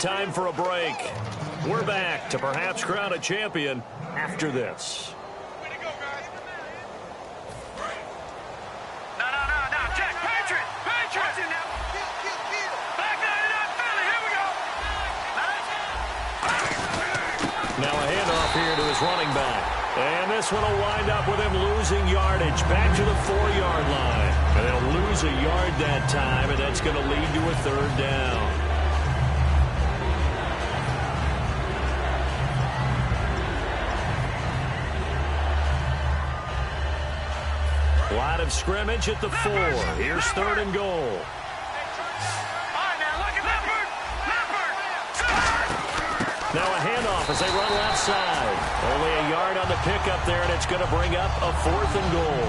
time for a break. We're back to perhaps crown a champion after this. Now a handoff here to his running back. And this one will wind up with him losing yardage back to the 4-yard line. And they'll lose a yard that time, and that's going to lead to a third down. Line of scrimmage at the 4. Here's third and goal. Now a handoff as they run left side. Only a yard on the pickup there, and it's going to bring up a 4th and goal.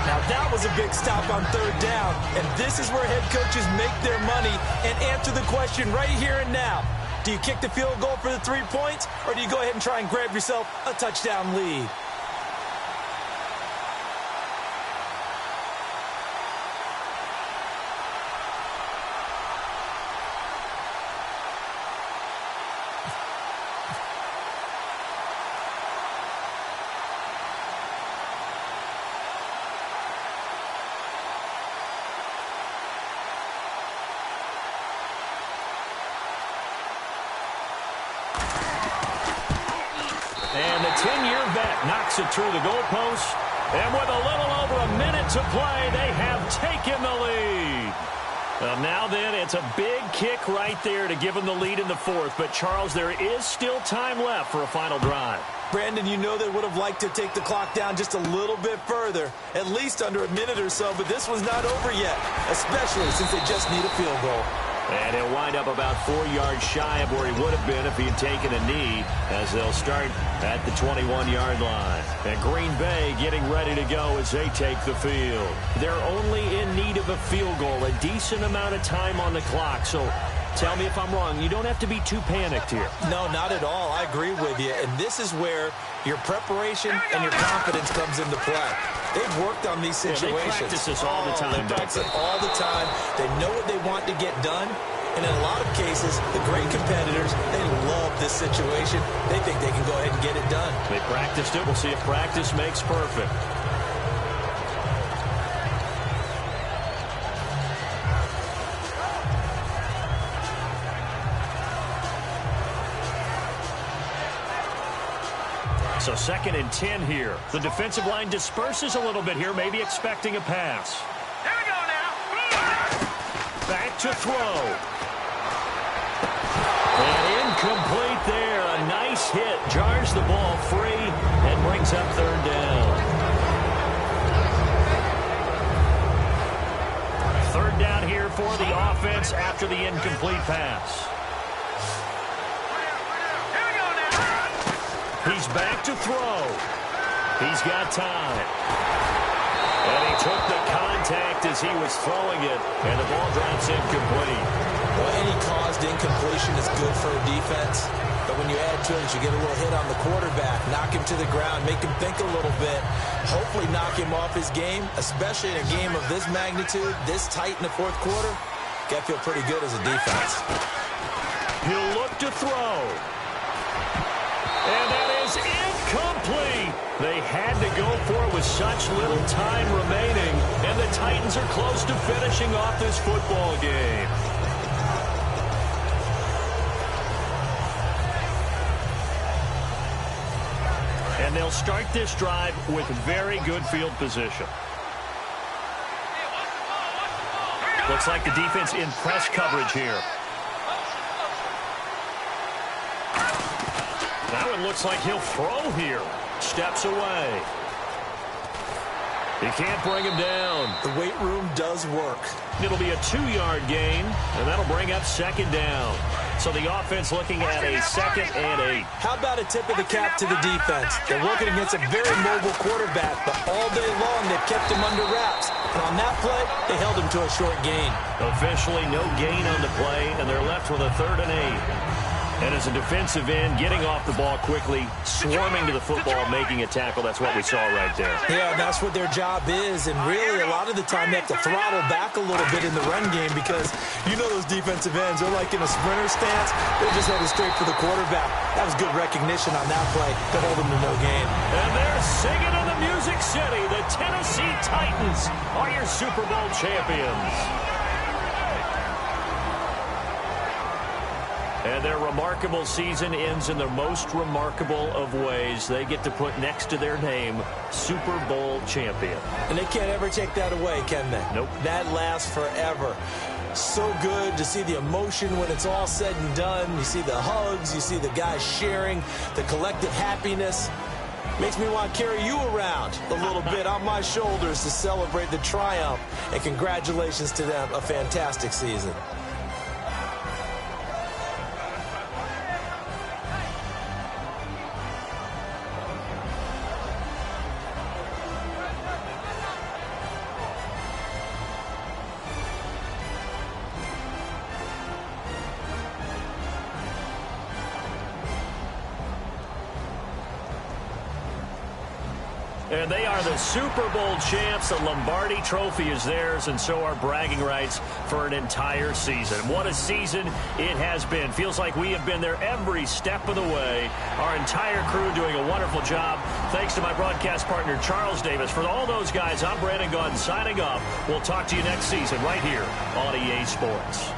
Now that was a big stop on third down, and this is where head coaches make their money and answer the question right here and now. Do you kick the field goal for the 3 points, or do you go ahead and try and grab yourself a touchdown lead? And the 10-year vet knocks it through the goalpost. And with a little over a minute to play, they have taken the lead. Now then, it's a big kick right there to give them the lead in the 4th. But, Charles, there is still time left for a final drive. Brandon, you know they would have liked to take the clock down just a little bit further, at least under a minute or so. But this one's not over yet, especially since they just need a field goal. And he'll wind up about 4 yards shy of where he would have been if he had taken a knee, as they'll start at the 21-yard line. And Green Bay getting ready to go as they take the field. They're only in need of a field goal, a decent amount of time on the clock. So tell me if I'm wrong. You don't have to be too panicked here. No, not at all. I agree with you. And this is where your preparation and your confidence comes into play. They've worked on these situations. They practice this all the time. They practice it all the time. They know what they want to get done. And in a lot of cases, the great competitors, they love this situation. They think they can go ahead and get it done. They practiced it. We'll see if practice makes perfect. So 2nd and 10 here. The defensive line disperses a little bit here, maybe expecting a pass. There we go now. Back to throw. And incomplete there. A nice hit. Jars the ball free and brings up third down. Third down here for the offense after the incomplete pass. He's back to throw. He's got time. And he took the contact as he was throwing it, and the ball drops incomplete. Well, any caused incompletion is good for a defense. But when you add to it, you get a little hit on the quarterback, knock him to the ground, make him think a little bit, hopefully knock him off his game, especially in a game of this magnitude, this tight in the 4th quarter. Got to feel pretty good as a defense. He'll look to throw. And that is incomplete. They had to go for it with such little time remaining, and the Titans are close to finishing off this football game. And they'll start this drive with very good field position. Looks like the defense in press coverage here. That one looks like he'll throw here. Steps away. He can't bring him down. The weight room does work. It'll be a 2-yard gain, and that'll bring up 2nd down. So the offense looking at a 2nd and 8. How about a tip of the cap to the defense? They're working against a very mobile quarterback, but all day long they've kept him under wraps. And on that play, they held him to a short gain. Officially no gain on the play, and they're left with a 3rd and 8. And as a defensive end, getting off the ball quickly, swarming to the football, making a tackle, that's what we saw right there. Yeah, that's what their job is. And really, a lot of the time, they have to throttle back a little bit in the run game because you know those defensive ends, they're like in a sprinter stance. They're just headed straight for the quarterback. That was good recognition on that play to hold them to no gain. And they're singing in the Music City. The Tennessee Titans are your Super Bowl champions. And their remarkable season ends in the most remarkable of ways. They get to put next to their name, Super Bowl champion. And they can't ever take that away, can they? Nope. That lasts forever. So good to see the emotion when it's all said and done. You see the hugs. You see the guys sharing, the collective happiness. Makes me want to carry you around a little bit on my shoulders to celebrate the triumph. And congratulations to them. A fantastic season. And they are the Super Bowl champs. The Lombardi Trophy is theirs, and so are bragging rights for an entire season. What a season it has been. Feels like we have been there every step of the way. Our entire crew doing a wonderful job. Thanks to my broadcast partner, Charles Davis. For all those guys, I'm Brandon Gaudin signing off. We'll talk to you next season right here on EA Sports.